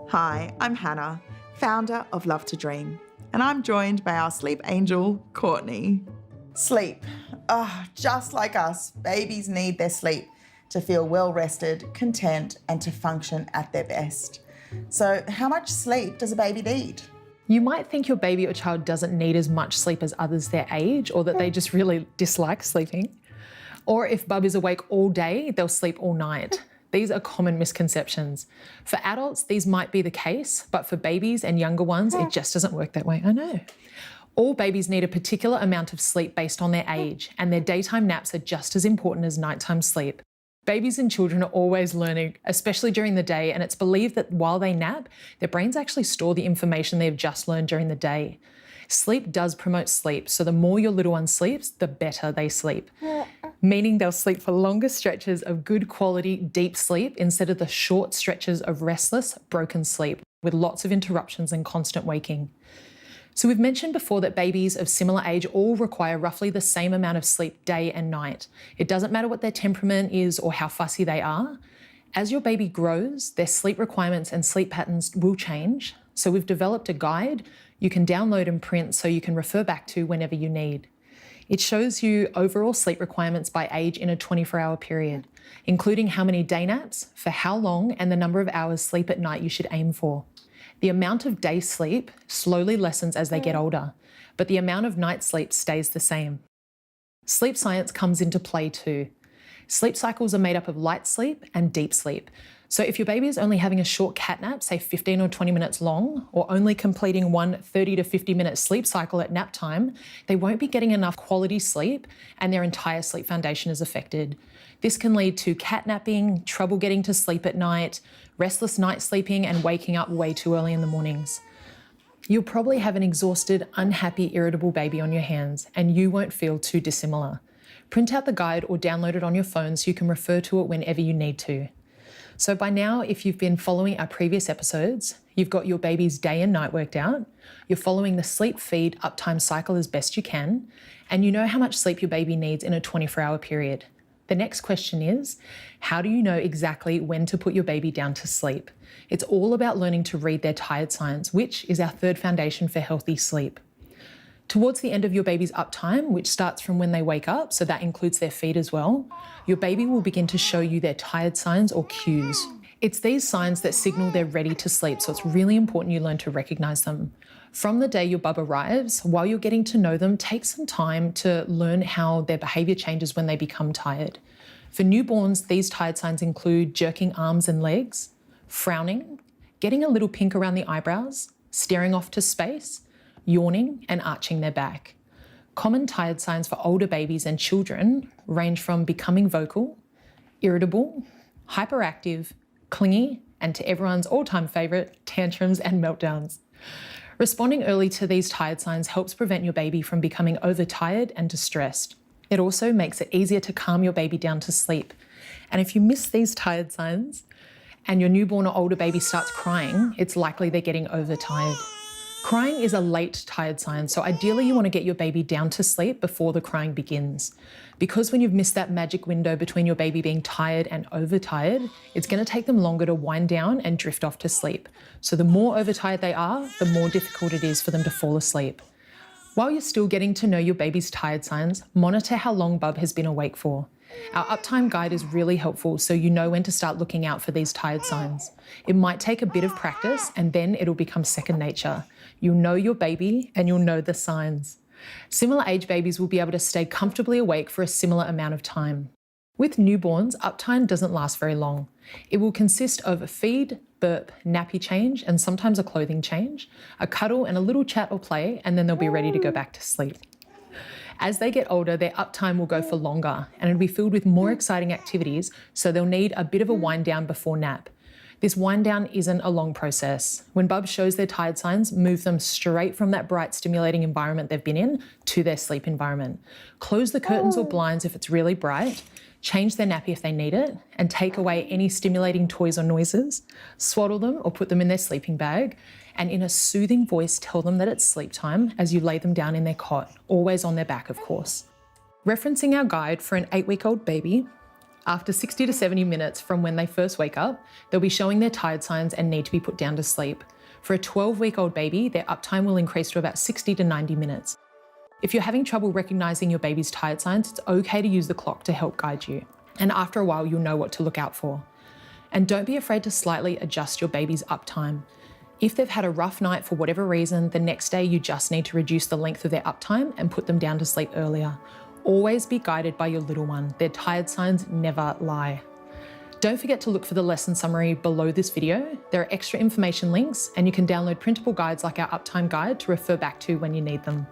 Hi, I'm Hannah, founder of Love to Dream, and I'm joined by our sleep angel, Courtney. Sleep. Just like us, babies need their sleep to feel well rested, content, and to function at their best. So, how much sleep does a baby need? You might think your baby or child doesn't need as much sleep as others their age, or that they just really dislike sleeping. Or if bub is awake all day, they'll sleep all night. These are common misconceptions. For adults, these might be the case, but for babies and younger ones, it just doesn't work that way. I know. All babies need a particular amount of sleep based on their age, and their daytime naps are just as important as nighttime sleep. Babies and children are always learning, especially during the day, and it's believed that while they nap, their brains actually store the information they've just learned during the day. Sleep does promote sleep, so the more your little one sleeps, the better they sleep. Meaning they'll sleep for longer stretches of good quality, deep sleep instead of the short stretches of restless, broken sleep with lots of interruptions and constant waking. So we've mentioned before that babies of similar age all require roughly the same amount of sleep day and night. It doesn't matter what their temperament is or how fussy they are. As your baby grows, their sleep requirements and sleep patterns will change. So we've developed a guide you can download and print so you can refer back to whenever you need. It shows you overall sleep requirements by age in a 24-hour period, including how many day naps, for how long, and the number of hours sleep at night you should aim for. The amount of day sleep slowly lessens as they get older, but the amount of night sleep stays the same. Sleep science comes into play too. Sleep cycles are made up of light sleep and deep sleep. So if your baby is only having a short cat nap, say 15 or 20 minutes long, or only completing one 30 to 50-minute sleep cycle at nap time, they won't be getting enough quality sleep and their entire sleep foundation is affected. This can lead to catnapping, trouble getting to sleep at night, restless night sleeping, and waking up way too early in the mornings. You'll probably have an exhausted, unhappy, irritable baby on your hands, and you won't feel too dissimilar. Print out the guide or download it on your phone so you can refer to it whenever you need to. So by now, if you've been following our previous episodes, you've got your baby's day and night worked out, you're following the sleep feed uptime cycle as best you can, and you know how much sleep your baby needs in a 24-hour period. The next question is, how do you know exactly when to put your baby down to sleep? It's all about learning to read their tired signs, which is our third foundation for healthy sleep. Towards the end of your baby's uptime, which starts from when they wake up, so that includes their feed as well, your baby will begin to show you their tired signs or cues. It's these signs that signal they're ready to sleep, so it's really important you learn to recognize them. From the day your bub arrives, while you're getting to know them, take some time to learn how their behavior changes when they become tired. For newborns, these tired signs include jerking arms and legs, frowning, getting a little pink around the eyebrows, staring off to space, yawning, and arching their back. Common tired signs for older babies and children range from becoming vocal, irritable, hyperactive, clingy, and to everyone's all-time favourite, tantrums and meltdowns. Responding early to these tired signs helps prevent your baby from becoming overtired and distressed. It also makes it easier to calm your baby down to sleep. And if you miss these tired signs and your newborn or older baby starts crying, it's likely they're getting overtired. Crying is a late tired sign, so ideally you want to get your baby down to sleep before the crying begins. Because when you've missed that magic window between your baby being tired and overtired, it's going to take them longer to wind down and drift off to sleep. So the more overtired they are, the more difficult it is for them to fall asleep. While you're still getting to know your baby's tired signs, monitor how long bub has been awake for. Our uptime guide is really helpful so you know when to start looking out for these tired signs. It might take a bit of practice and then it'll become second nature. You'll know your baby and you'll know the signs. Similar age babies will be able to stay comfortably awake for a similar amount of time. With newborns, uptime doesn't last very long. It will consist of a feed, burp, nappy change, and sometimes a clothing change, a cuddle and a little chat or play, and then they'll be ready to go back to sleep. As they get older, their uptime will go for longer and it'll be filled with more exciting activities, so they'll need a bit of a wind down before nap. This wind down isn't a long process. When bub shows their tired signs, move them straight from that bright, stimulating environment they've been in to their sleep environment. Close the curtains or blinds if it's really bright, change their nappy if they need it, and take away any stimulating toys or noises, swaddle them or put them in their sleeping bag, and in a soothing voice tell them that it's sleep time as you lay them down in their cot, always on their back of course. Referencing our guide for an 8-week-old baby, After 60 to 70 minutes from when they first wake up, they'll be showing their tired signs and need to be put down to sleep. For a 12-week-old baby, their uptime will increase to about 60 to 90 minutes. If you're having trouble recognizing your baby's tired signs, it's okay to use the clock to help guide you. And after a while, you'll know what to look out for. And don't be afraid to slightly adjust your baby's uptime. If they've had a rough night for whatever reason, the next day you just need to reduce the length of their uptime and put them down to sleep earlier. Always be guided by your little one. Their tired signs never lie. Don't forget to look for the lesson summary below this video. There are extra information links, and you can download printable guides like our uptime guide to refer back to when you need them.